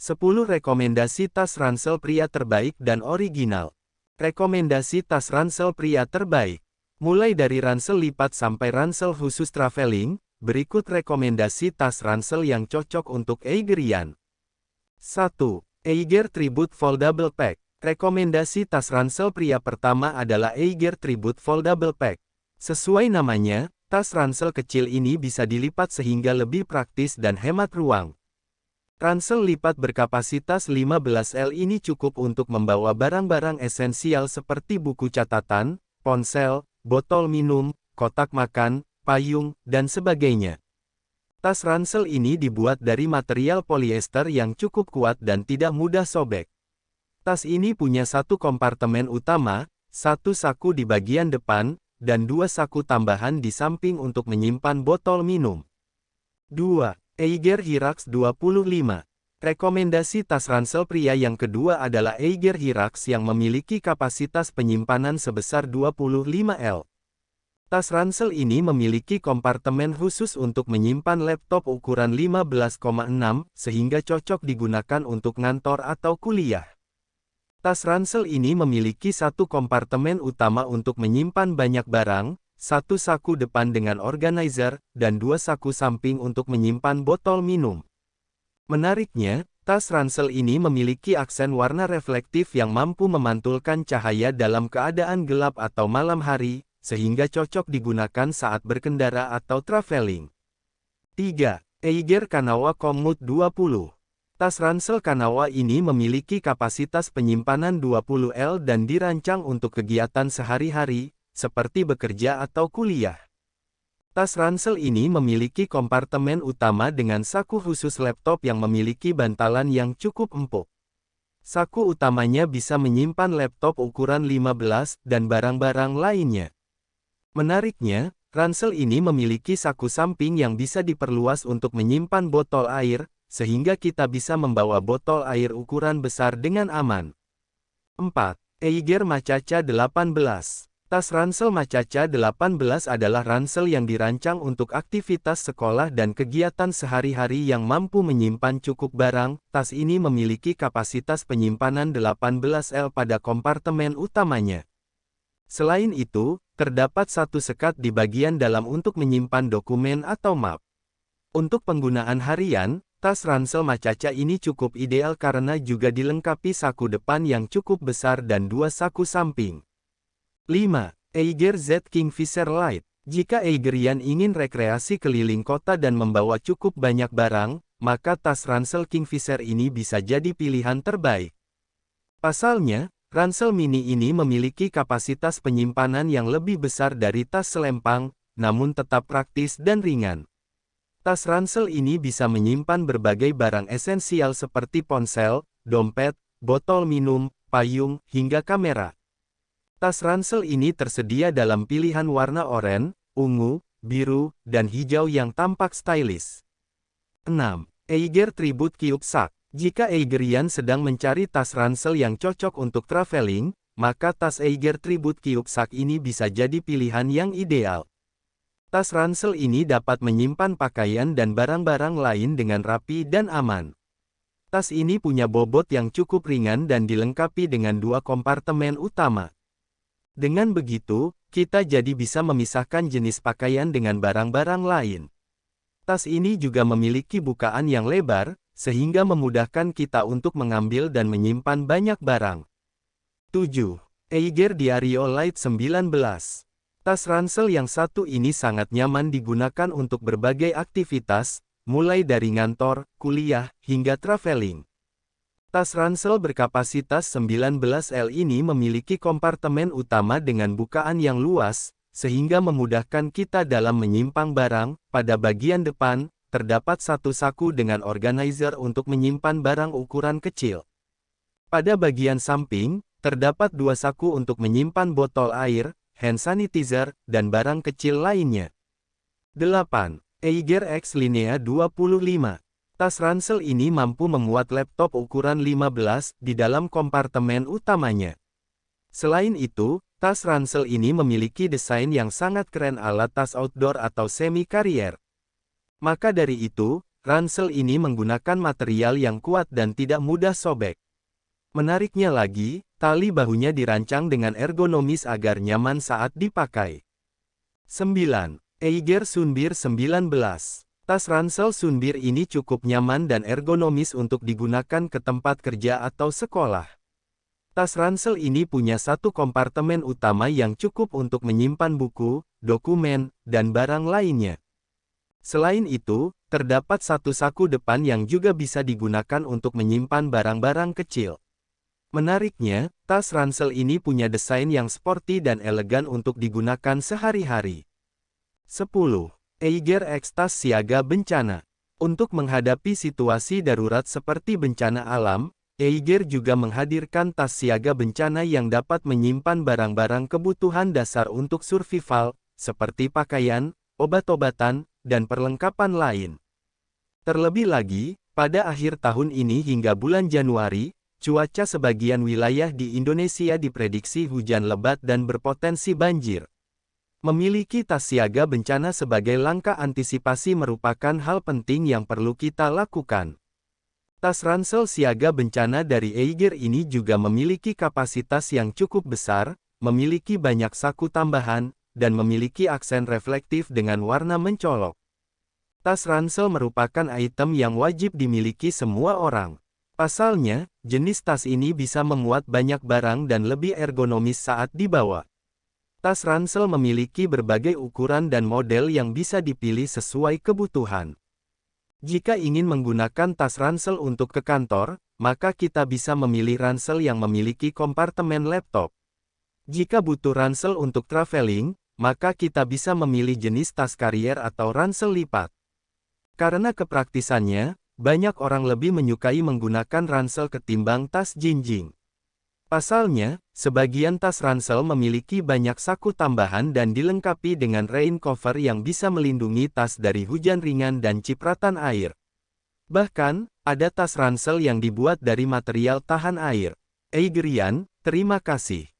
10 rekomendasi tas ransel pria terbaik dan original. Rekomendasi tas ransel pria terbaik. Mulai dari ransel lipat sampai ransel khusus traveling, berikut rekomendasi tas ransel yang cocok untuk Eigerian. 1. Eiger Tribute Foldable Pack. Rekomendasi tas ransel pria pertama adalah Eiger Tribute Foldable Pack. Sesuai namanya, tas ransel kecil ini bisa dilipat sehingga lebih praktis dan hemat ruang. Ransel lipat berkapasitas 15L ini cukup untuk membawa barang-barang esensial seperti buku catatan, ponsel, botol minum, kotak makan, payung, dan sebagainya. Tas ransel ini dibuat dari material polyester yang cukup kuat dan tidak mudah sobek. Tas ini punya satu kompartemen utama, satu saku di bagian depan, dan dua saku tambahan di samping untuk menyimpan botol minum. 2. Eiger Hyrax 25. Rekomendasi tas ransel pria yang kedua adalah Eiger Hyrax yang memiliki kapasitas penyimpanan sebesar 25L. Tas ransel ini memiliki kompartemen khusus untuk menyimpan laptop ukuran 15,6 sehingga cocok digunakan untuk ngantor atau kuliah. Tas ransel ini memiliki satu kompartemen utama untuk menyimpan banyak barang, satu saku depan dengan organizer, dan dua saku samping untuk menyimpan botol minum. Menariknya, tas ransel ini memiliki aksen warna reflektif yang mampu memantulkan cahaya dalam keadaan gelap atau malam hari, sehingga cocok digunakan saat berkendara atau traveling. 3. Eiger Kanawa Kommut 20. Tas ransel Kanawa ini memiliki kapasitas penyimpanan 20L dan dirancang untuk kegiatan sehari-hari, seperti bekerja atau kuliah. Tas ransel ini memiliki kompartemen utama dengan saku khusus laptop yang memiliki bantalan yang cukup empuk. Saku utamanya bisa menyimpan laptop ukuran 15 dan barang-barang lainnya. Menariknya, ransel ini memiliki saku samping yang bisa diperluas untuk menyimpan botol air, sehingga kita bisa membawa botol air ukuran besar dengan aman. 4. Eiger Machaca 18. Tas ransel Machaca 18 adalah ransel yang dirancang untuk aktivitas sekolah dan kegiatan sehari-hari yang mampu menyimpan cukup barang. Tas ini memiliki kapasitas penyimpanan 18L pada kompartemen utamanya. Selain itu, terdapat satu sekat di bagian dalam untuk menyimpan dokumen atau map. Untuk penggunaan harian, tas ransel Machaca ini cukup ideal karena juga dilengkapi saku depan yang cukup besar dan dua saku samping. 5. Eiger Z Kingfisher Lite. Jika Eigerian ingin rekreasi keliling kota dan membawa cukup banyak barang, maka tas ransel Kingfisher ini bisa jadi pilihan terbaik. Pasalnya, ransel mini ini memiliki kapasitas penyimpanan yang lebih besar dari tas selempang, namun tetap praktis dan ringan. Tas ransel ini bisa menyimpan berbagai barang esensial seperti ponsel, dompet, botol minum, payung, hingga kamera. Tas ransel ini tersedia dalam pilihan warna oranye, ungu, biru, dan hijau yang tampak stylish. 6. Eiger Tribute Cube Sack. Jika Eigerian sedang mencari tas ransel yang cocok untuk traveling, maka tas Eiger Tribute Cube Sack ini bisa jadi pilihan yang ideal. Tas ransel ini dapat menyimpan pakaian dan barang-barang lain dengan rapi dan aman. Tas ini punya bobot yang cukup ringan dan dilengkapi dengan dua kompartemen utama. Dengan begitu, kita jadi bisa memisahkan jenis pakaian dengan barang-barang lain. Tas ini juga memiliki bukaan yang lebar, sehingga memudahkan kita untuk mengambil dan menyimpan banyak barang. 7. Eiger Diario Lite 19. Tas ransel yang satu ini sangat nyaman digunakan untuk berbagai aktivitas, mulai dari ngantor, kuliah, hingga traveling. Tas ransel berkapasitas 19L ini memiliki kompartemen utama dengan bukaan yang luas, sehingga memudahkan kita dalam menyimpan barang. Pada bagian depan, terdapat satu saku dengan organizer untuk menyimpan barang ukuran kecil. Pada bagian samping, terdapat dua saku untuk menyimpan botol air, hand sanitizer, dan barang kecil lainnya. 8. Eiger X Linea 25. Tas ransel ini mampu memuat laptop ukuran 15 di dalam kompartemen utamanya. Selain itu, tas ransel ini memiliki desain yang sangat keren ala tas outdoor atau semi-carrier. Maka dari itu, ransel ini menggunakan material yang kuat dan tidak mudah sobek. Menariknya lagi, tali bahunya dirancang dengan ergonomis agar nyaman saat dipakai. 9. Eiger Sunbeer 19. Tas ransel Sunbeer ini cukup nyaman dan ergonomis untuk digunakan ke tempat kerja atau sekolah. Tas ransel ini punya satu kompartemen utama yang cukup untuk menyimpan buku, dokumen, dan barang lainnya. Selain itu, terdapat satu saku depan yang juga bisa digunakan untuk menyimpan barang-barang kecil. Menariknya, tas ransel ini punya desain yang sporty dan elegan untuk digunakan sehari-hari. 10. Eiger X Tas Siaga Bencana. Untuk menghadapi situasi darurat seperti bencana alam, Eiger juga menghadirkan tas siaga bencana yang dapat menyimpan barang-barang kebutuhan dasar untuk survival, seperti pakaian, obat-obatan, dan perlengkapan lain. Terlebih lagi, pada akhir tahun ini hingga bulan Januari, cuaca sebagian wilayah di Indonesia diprediksi hujan lebat dan berpotensi banjir. Memiliki tas siaga bencana sebagai langkah antisipasi merupakan hal penting yang perlu kita lakukan. Tas ransel siaga bencana dari Eiger ini juga memiliki kapasitas yang cukup besar, memiliki banyak saku tambahan, dan memiliki aksen reflektif dengan warna mencolok. Tas ransel merupakan item yang wajib dimiliki semua orang. Pasalnya, jenis tas ini bisa memuat banyak barang dan lebih ergonomis saat dibawa. Tas ransel memiliki berbagai ukuran dan model yang bisa dipilih sesuai kebutuhan. Jika ingin menggunakan tas ransel untuk ke kantor, maka kita bisa memilih ransel yang memiliki kompartemen laptop. Jika butuh ransel untuk traveling, maka kita bisa memilih jenis tas karier atau ransel lipat. Karena kepraktisannya, banyak orang lebih menyukai menggunakan ransel ketimbang tas jinjing. Pasalnya, sebagian tas ransel memiliki banyak saku tambahan dan dilengkapi dengan rain cover yang bisa melindungi tas dari hujan ringan dan cipratan air. Bahkan, ada tas ransel yang dibuat dari material tahan air. Eigerian, terima kasih.